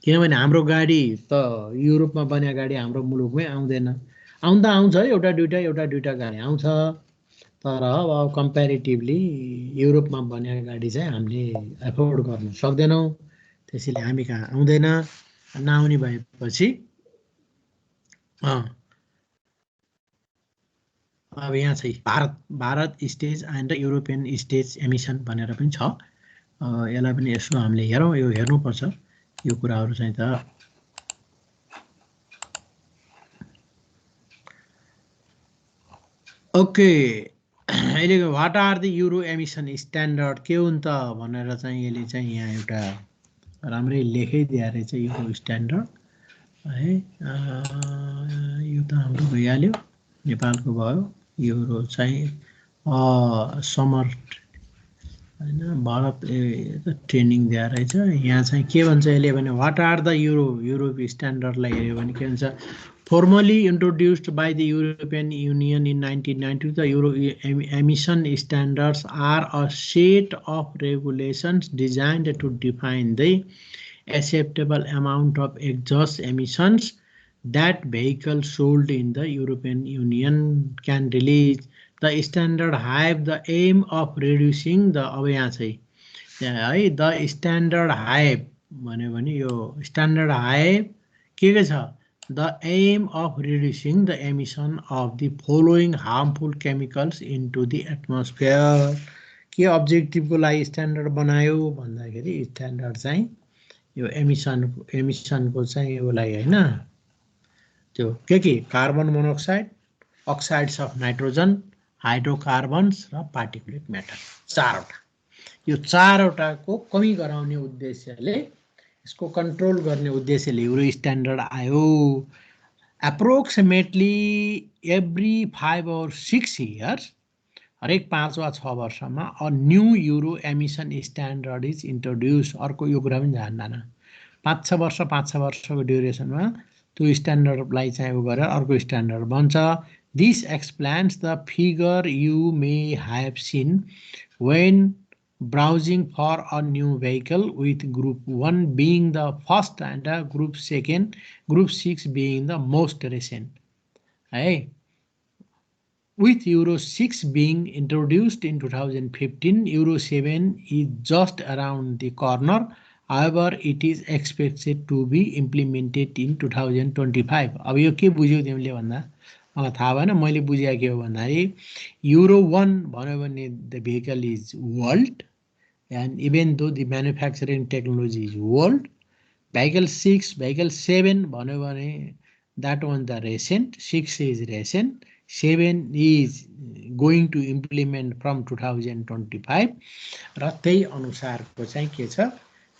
Speaker 1: किनभने हाम्रो गाडी त युरोपमा बनेको गाडी हाम्रो मुलुकमै आउँदैन आउँदा आउँछ एउटा दुईटा गाडी आउँछ तर अब कम्प्यारेटिभली युरोपमा बनेको गाडी चाहिँ हामीले एफोर्ड गर्न सक्दैनौं त्यसैले हामी कहाँ आउँदैन नआउने भएपछि अब यहाँ चाहिँ Bharat stage and European stage emission भनेर पनि छ यसलाई पनि यसो हामीले हेरौँ यो हेर्नुपर्छ यो कुराहरु चाहिँ त ओके अहिलेको what are the Euro emission standard के हुन् त भनेर चाहिँ यसले चाहिँ यहाँ एउटा राम्रै लेखिदिया रहेछ युरो स्ट्यान्डर्ड है यो त हाम्रो भइहाल्यो नेपालको भयो युरो चाहिँ समर हैन भारत ट्रेनिङ दिएर रहेछ यहाँ चाहिँ के भन्छ यसले भने व्हाट आर द युरोप स्ट्यान्डर्डलाई हेऱ्यो भने के भन्छ formally introduced by the European Union in 1992 the Euro emission standards are a set of regulations designed to define the acceptable amount of exhaust emissions that vehicles sold in the European Union can release. The standard have the aim of reducing the अब यहाँ चाहिँ the standard have भन्यो भने यो standard have के छ the aim of reducing the emission of the following harmful chemicals into the atmosphere के objective को लागि standard बनायो भन्दाखेरि standard चाहिँ यो emission को चाहिँ यो लागि हैन त्यो के carbon monoxide oxides of nitrogen hydrocarbons र पार्टिकुलेट म्याटर चारवटा यो चारवटाको कमी गराउने उद्देश्यले इसको कंट्रोल गर्ने उद्देश्यले युरो स्ट्यान्डर्ड आयो एप्रोक्सिमेटली एभ्री 5 or 6 years हरेक 5 वा 6 वर्षमा a new euro emission standard is introduce अर्को यो कुरा पनि जान्दैन 5-6 वर्षको ड्युरेसनमा त्यो स्ट्यान्डर्डलाई चाहिँ उ गरेर अर्को स्ट्यान्डर्ड बन्छ this explains the figure you may have seen when browsing for a new vehicle with group 1 being the first and group 6 being the most recent. Hey. With Euro 6 being introduced in 2015, Euro 7 is just around the corner. However, it is expected to be implemented in 2025. अब यो के बुझ्यौ तिमीले भन्दा मलाई थाहा भएन मैले बुझ्या के हो भन्दाखेरि Euro 1 भन्यो भने the vehicle is old and even though the manufacturing technology is old, vehicle 6, vehicle 7 भन्यो भने that one the recent, 6 is recent, 7 is going to implement from 2025 र त्यही अनुसारको चाहिँ के छ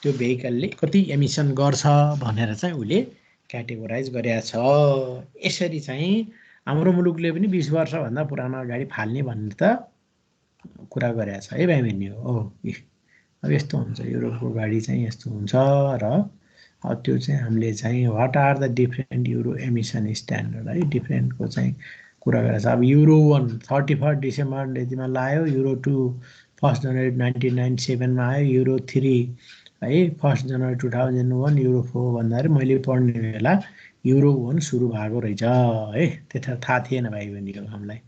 Speaker 1: त्यो भेहिकलले कति एमिसन गर्छ भनेर चाहिँ उले क्याटेगोराइज गरेको छ यसरी चाहिँ हाम्रो मुलुकले पनि 20 वर्ष भन्दा पुरानो गाडी फाल्ने भन्ने त कुरा गरेको छ है भाइ बहिनी हो अब यस्तो हुन्छ युरोपको गाडी चाहिँ यस्तो हुन्छ र त्यो चाहिँ हामीले चाहिँ what are the different Euro emission standard है डिफरेन्टको चाहिँ कुरा गरेको छ अब युरो 1 31 डिसेम्बर यतिमा लायो युरो 2 1 जनवरी 1997 मा आयो युरो 3 है 1 जनवरी 2001 युरो 4 भन्दाखेरि मैले पढ्ने बेला युरो 1 सुरु भएको रहेछ है त्यता थाहा थिएन भाइ बहिनीको हामीलाई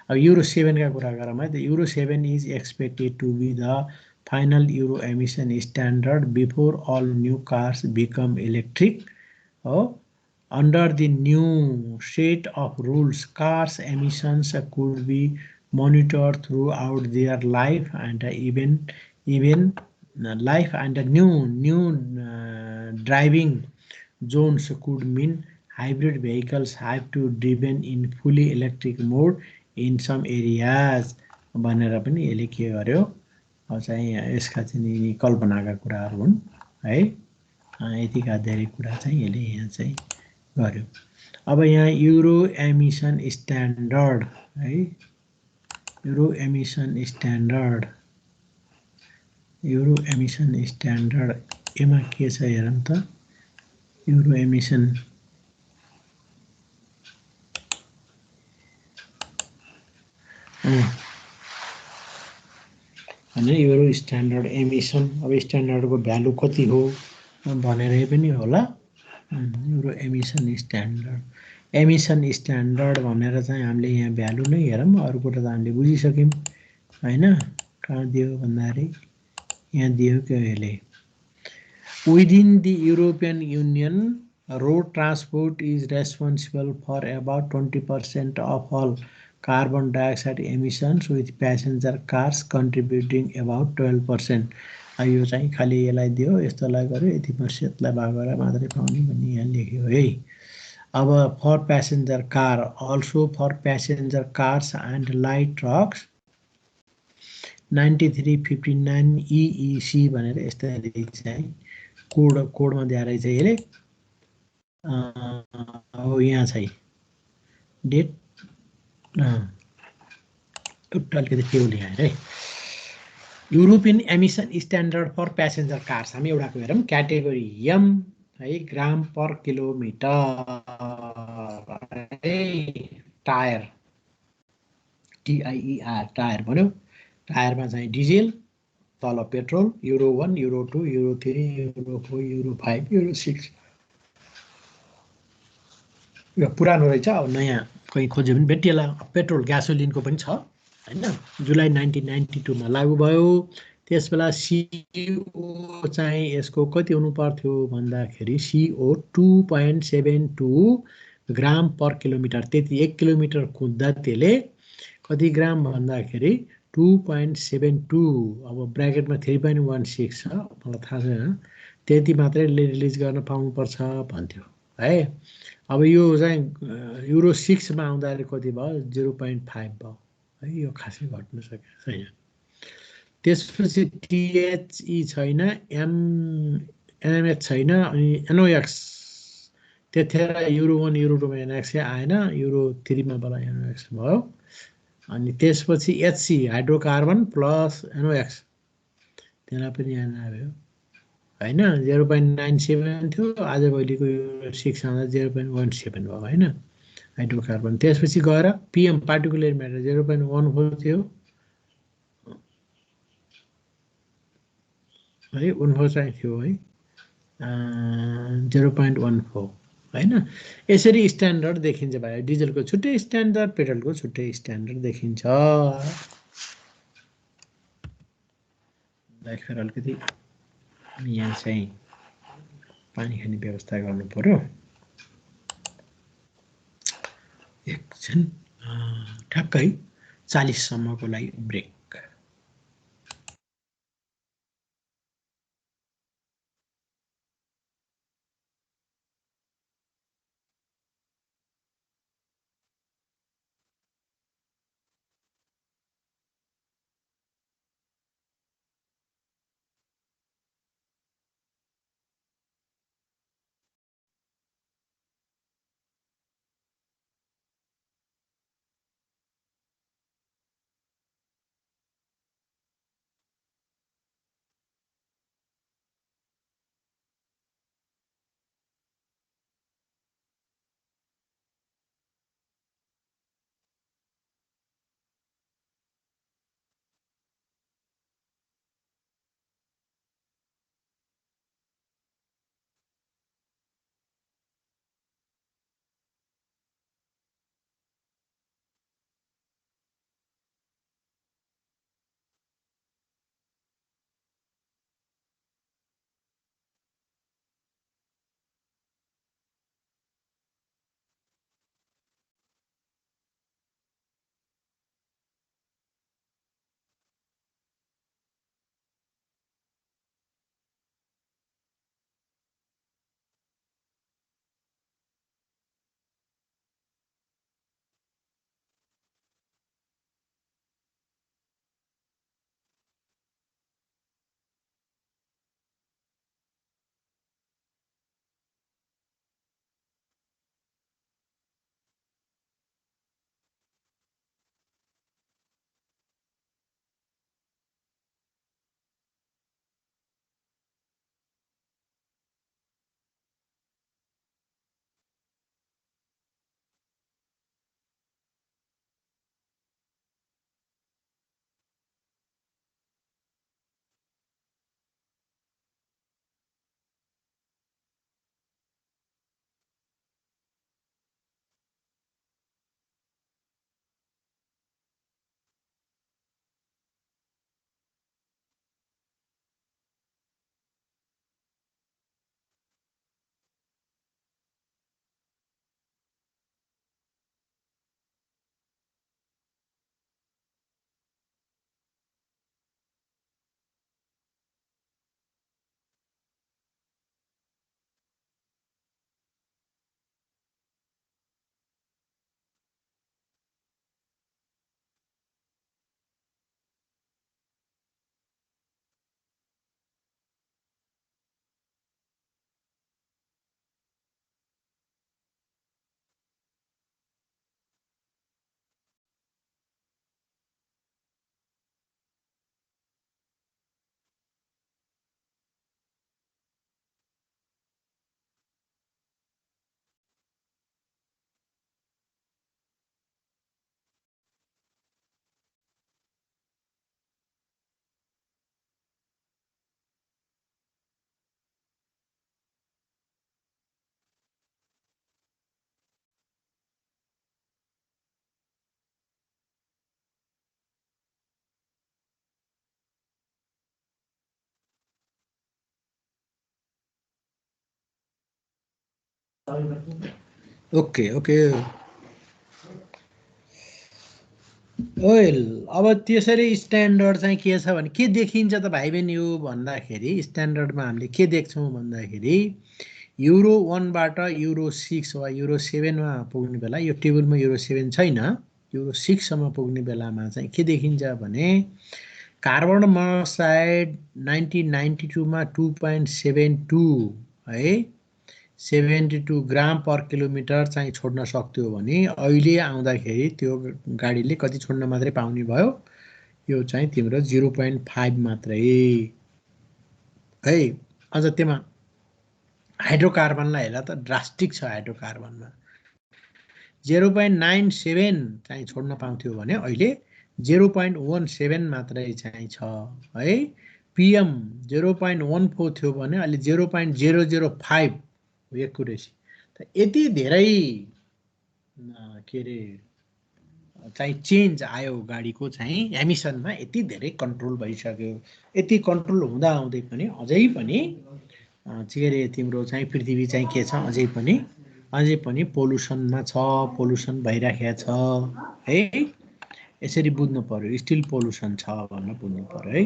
Speaker 1: अब युरो 7 का कुरा गरौँ है त Euro 7 is expected to be the final Euro emission standard before all new cars become electric. Under the new set of rules, cars emissions could be monitored throughout their life and even life and new driving zones could mean hybrid vehicles have to driven in fully electric mode in some areas. भनेर पनि यसले के गर्यो चाहिँ यसका चाहिँ कल्पनाका कुराहरू हुन् है यतिका धेरै कुरा चाहिँ यसले यहाँ चाहिँ गर्यो अब यहाँ युरो एमिसन स्ट्यान्डर्ड है युरो एमिसन स्ट्यान्डर्ड एमा के छ हेरौँ त युरो एमिसन अनि युरो स्ट्यान्डर्ड एमिसन अब स्ट्यान्डर्डको भ्यालु कति हो भनेर पनि होला युरो एमिसन स्ट्यान्डर्ड भनेर चाहिँ हामीले यहाँ भ्यालु नै हेरौँ अरु कुरा त हामीले बुझिसक्यौं हैन कहाँ दियो भन्दाखेरि यहाँ दियो के यसले within the European union road transport is responsible for about 20% of all carbon dioxide emissions with passenger cars contributing about 12%. यो चाहिँ खाली यसलाई दियो यस्तोलाई गर्यो यति प्रतिशतलाई भाग गरेर मात्रै पाउने भन्ने यहाँ लेख्यो है अब for passenger car, also for passenger cars and light trucks 9359 EEC भनेर यस्तै चाहिँ कोडमा दिएर रहेछ यसले अब यहाँ चाहिँ डेट एउटा अलिकति टेबल यहाँ है European emission standard for passenger cars हामी एउटाको हेरौँ क्याटेगोरी एम है ग्राम पर किलोमिटर है टायर TIER टायर भन्यो टायरमा चाहिँ डिजेल तल petrol Euro 1 Euro 2 Euro 3 Euro 4 Euro 5 Euro 6 यो पुरानो रहेछ अब नयाँ कहीँ खोज्यो भने भेटिएला पेट्रोल ग्यासोलिनको पनि छ हैन जुलाई 1992 मा लागू भयो त्यसबेला CO चाहिँ यसको कति हुनु पर्थ्यो भन्दाखेरि CO 2.72 ग्राम पर किलोमिटर त्यति 1 किलोमिटर कुद्दा त्यसले कति ग्राम भन्दाखेरि 2.72 अब ब्र्याकेटमा 3.16 छ मलाई थाहा छैन त्यति मात्रै रिलिज गर्न पाउनुपर्छ भन्थ्यो है अब यो चाहिँ युरो 6 मा आउँदाखेरि कति भयो 0.5 भयो है यो खासै घट्न सकेको छैन त्यसपछि THE छैन NMX छैन अनि NOX त्यतिखेर युरो 1 युरो 2 मा NOX आएन युरो 3 मा बला NOX भयो अनि त्यसपछि HC हाइड्रोकार्बन प्लस NOX त्यसलाई पनि यहाँ आयो हैन 0.97 थियो आजभोलिको युरो 6 आउँदा 0.17 भयो हैन हाइड्रोकार्बन त्यसपछि गएर PM पार्टिकुलर म्याटर 0.14 थियो है 14 चाहिँ थियो है 0.14 हैन यसरी स्ट्यान्डर्ड देखिन्छ भाइ डिजलको छुट्टै स्ट्यान्डर्ड पेट्रोलको छुट्टै स्ट्यान्डर्ड देखिन्छ फेरि अलिकति यहाँ चाहिँ पानी खाने व्यवस्था गर्नु पर्यो एकछिन ठ्याक्कै 40 सम्मको लागि ब्रेक ओके ओके ओइल अब त्यसरी स्ट्यान्डर्ड चाहिँ के छ भने के देखिन्छ त भाइ बहिनी यो भन्दाखेरि स्ट्यान्डर्डमा हामीले के देख्छौँ भन्दाखेरि युरो 1 बाट युरो 6 वा युरो 7 मा पुग्ने बेला यो टेबलमा युरो 7 छैन युरो 6 सम्म पुग्ने बेलामा चाहिँ के देखिन्छ भने कार्बन मोनोक्साइड 1992 मा 2.72 है 72 ग्राम पर किलोमिटर चाहिँ छोड्न सक्थ्यो भने अहिले आउँदाखेरि त्यो गाडीले कति छोड्न मात्रै पाउने भयो यो चाहिँ तिम्रो 0.5 मात्रै है अझ त्यसमा हाइड्रोकार्बनलाई हेर्दा त ड्रास्टिक छ हाइड्रोकार्बनमा 0.97 चाहिँ छोड्न पाउँथ्यो भने अहिले 0.17 मात्रै चाहिँ छ है पीएम 0.14 थियो भने अहिले 0.005 एक्युरेसी त यति धेरै के रे चाहिँ चेन्ज आयो गाडीको चाहिँ एमिसनमा यति धेरै कन्ट्रोल भइसक्यो यति कन्ट्रोल हुँदा हुँदै पनि अझै पनि के रे तिम्रो चाहिँ पृथ्वी चाहिँ के छ अझै पनि पोल्युसनमा छ पोल्युसन भइराखेको छ है यसरी बुझ्नु पर्यो स्टिल पोल्युसन छ भनेर बुझ्नु पर्यो है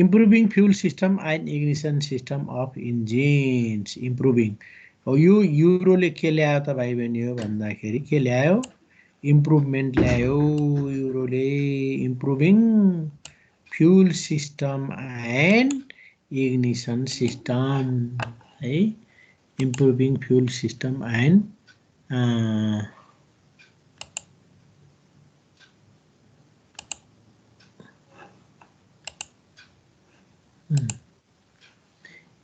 Speaker 1: improving fuel system and ignition system of engines improving यो युरोले के ल्यायो त भाइ बहिनी हो भन्दाखेरि के ल्यायो इम्प्रुभमेन्ट ल्यायो युरोले improving fuel system and ignition system है improving fuel system and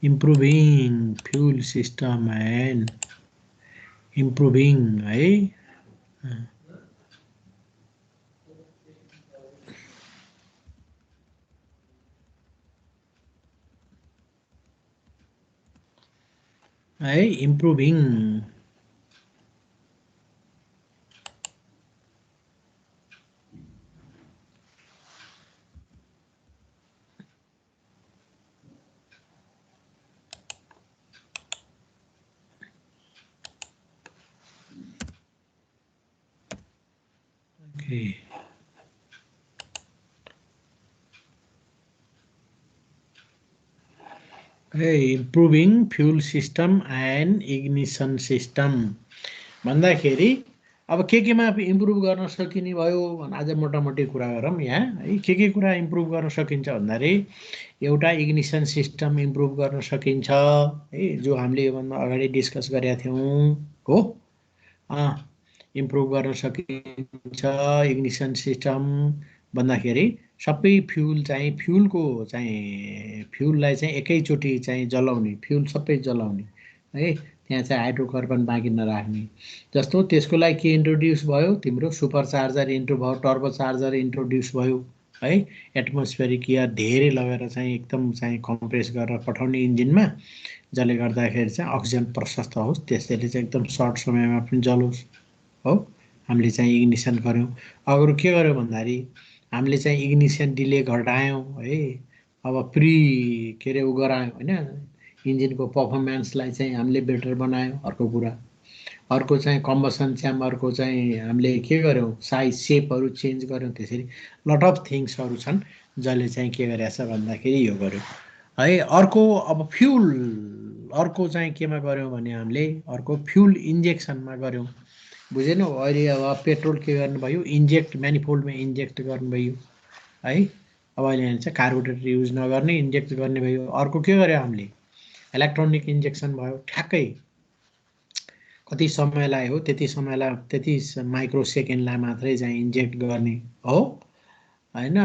Speaker 1: improving fuel system and improving है improving okay improving fuel system and ignition system भन्दाखेरि अब केमा इम्प्रुभ गर्न सकिने भयो भने आज मोटामोटी कुरा गरौँ यहाँ है के कुरा इम्प्रुभ गर्न सकिन्छ भन्दाखेरि एउटा इग्निसन सिस्टम इम्प्रुभ गर्न सकिन्छ है जो हामीले योभन्दा अगाडि डिस्कस गरेका थियौँ हो इम्प्रुभ गर्न सकिन्छ इग्निसन सिस्टम भन्दाखेरि सबै फ्युल चाहिँ फ्युललाई चाहिँ एकैचोटि चाहिँ जलाउने फ्युल सबै जलाउने है त्यहाँ चाहिँ हाइड्रोकार्बन बाँकी नराख्ने जस्तो त्यसको लागि के इन्ट्रोड्युस भयो तिम्रो सुपर चार्जर भयो टर्बो चार्जर इन्ट्रोड्युस भयो है एटमोस्फेरिक एयर धेरै लगेर चाहिँ एकदम चाहिँ कम्प्रेस गरेर पठाउने इन्जिनमा जसले गर्दाखेरि चाहिँ अक्सिजन प्रशस्त होस् त्यसैले चाहिँ एकदम सर्ट समयमा पनि जलोस् हो हामीले चाहिँ इग्निसन गऱ्यौँ अरू के गर्यो भन्दाखेरि हामीले चाहिँ इग्निसन डिले घटायौँ है अब के रे उ गरायौँ होइन इन्जिनको पर्फर्मेन्सलाई चाहिँ हामीले बेटर बनायौँ अर्को कुरा अर्को चाहिँ कम्बसन च्याम्बरको चाहिँ हामीले के गर्यौँ साइज सेपहरू चेन्ज गर्यौँ त्यसरी लट अफ थिङ्सहरू छन् जसले चाहिँ के गरेछ भन्दाखेरि यो गर्यो है अर्को अब फ्युल अर्को चाहिँ केमा गऱ्यौँ भने हामीले अर्को फ्युल इन्जेक्सनमा गऱ्यौँ बुझेनौ अहिले अब पेट्रोल के गर्नुभयो इन्जेक्ट म्यानिफोल्डमा इन्जेक्ट गर्नुभयो है अब अहिले चाहिँ कार्बोरेटर युज नगर्ने इन्जेक्ट गर्ने भयो अर्को के गर्यो हामीले इलेक्ट्रोनिक इन्जेक्सन भयो ठ्याक्कै कति समयलाई हो त्यति माइक्रो सेकेन्डलाई मात्रै चाहिँ इन्जेक्ट गर्ने हो हैन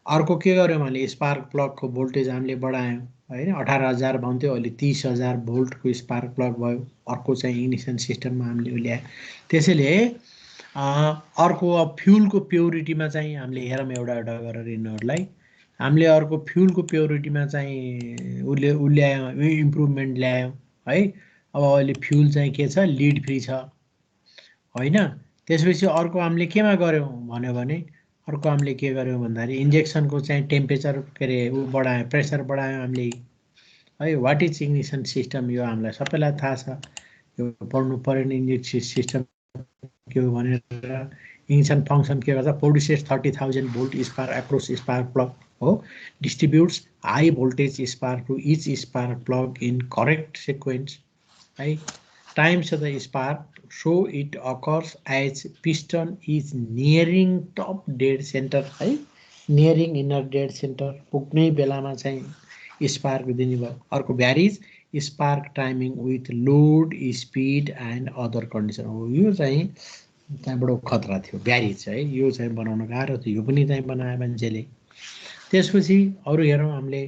Speaker 1: अर्को के गर्यौँ हामीले स्पार्क प्लगको भोल्टेज हामीले बढायौँ हैन 18,000 भन्थ्यो अहिले 30,000 भोल्टको स्पार्क प्लग भयो अर्को चाहिँ इग्निसन सिस्टममा हामीले ल्याए त्यसैले अर्को अब फ्युलको प्योरिटीमा चाहिँ हामीले हेरौँ एउटा गरेर यिनीहरूलाई हामीले अर्को फ्युलको प्योरिटीमा चाहिँ ल्यायौँ इम्प्रुभमेन्ट ल्यायौँ है अब अहिले फ्युल चाहिँ के छ लिड फ्री छ होइन त्यसपछि अर्को हामीले केमा गऱ्यौँ भन्यो भने अर्को हामीले के गर्यौँ भन्दाखेरि इन्जेक्सनको चाहिँ टेम्परेचर के अरे उ बढायौँ प्रेसर बढायौँ हामीले है वाट इज इग्निसन सिस्टम यो हामीलाई सबैलाई थाहा छ यो पढ्नु परेन इन्जेक्सन सिस्टम के हो भनेर इग्निसन फङ्सन के गर्छ produces 30,000 volt spark across spark plug हो distributes high voltage spark to each spark plug in correct sequence है times of the spark so it occurs as piston is nearing top dead centre है nearing inner dead centre पुग्ने बेलामा चाहिँ spark दिने भयो अर्को भ्यारिज spark timing with load speed and other condition हो यो चाहिँ त्यहाँबाट खतरा थियो ब्यारिज है यो चाहिँ बनाउन गाह्रो थियो यो पनि चाहिँ बनायो मान्छेले त्यसपछि अरू हेरौँ हामीले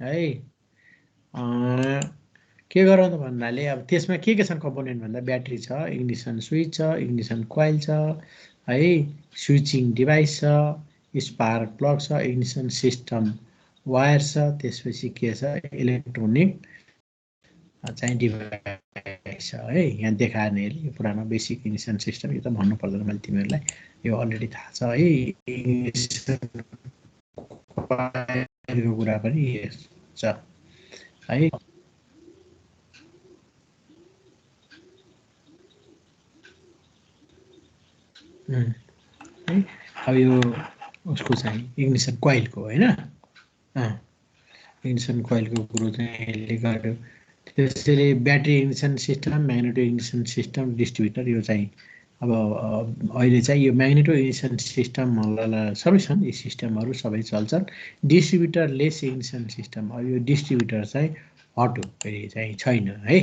Speaker 1: है के गरौँ त भन्नाले अब त्यसमा के छन् कम्पोनेन्ट भन्दा ब्याट्री छ इग्निसन स्विच छ इग्निसन कोइल छ है स्विचिङ डिभाइस छ स्पार्क प्लग छ इग्निसन सिस्टम वायर छ त्यसपछि के छ इलेक्ट्रोनिक चाहिँ डिभाइस छ है यहाँ देखाएन यसले यो पुरानो बेसिक इग्निसन सिस्टम यो त भन्नु पर्दैन मैले तिमीहरूलाई यो अलरेडी थाहा छ है इग्निसनको कुरा पनि छ है अब यो उसको चाहिँ इग्निसन कोइलको होइन इग्निसन कोइलको कुरो चाहिँ यसले गर्यो त्यसैले battery ignition system magneto ignition system distributor यो चाहिँ अब अहिले चाहिँ यो म्याग्नेटो इग्निसन सिस्टमहरूलाई सबै छन् यी सिस्टमहरू सबै चल्छन् डिस्ट्रिब्युटर लेस इग्निसन सिस्टम अब यो डिस्ट्रिब्युटर चाहिँ हट हो फेरि चाहिँ छैन है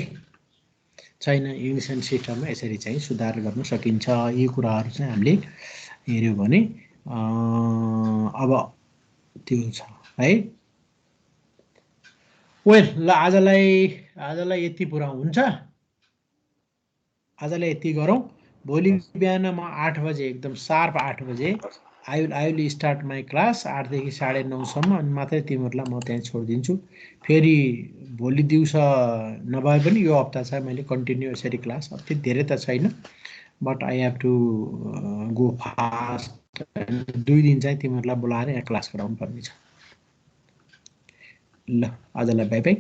Speaker 1: छैन इग्निसन सिस्टममा यसरी चाहिँ सुधार गर्न सकिन्छ यी कुराहरू चाहिँ हामीले हेर्यो भने अब त्यो छ है वेल ल आजलाई यति पुरा हुन्छ आजलाई यति गरौँ भोलि बिहान म 8 बजे एकदम शार्प 8 बजे I will start my class 8 देखि 9:30 सम्म अनि मात्रै तिमीहरूलाई म त्यहाँ छोडिदिन्छु फेरि भोलि दिउँसो नभए पनि यो हप्ता चाहिँ मैले कन्टिन्यू यसरी क्लास अब त्यति धेरै त छैन but I have to go fast 2 दिन चाहिँ तिमीहरूलाई बोलाएर यहाँ क्लास गराउनु पर्ने छ ल आजलाई बाई बाई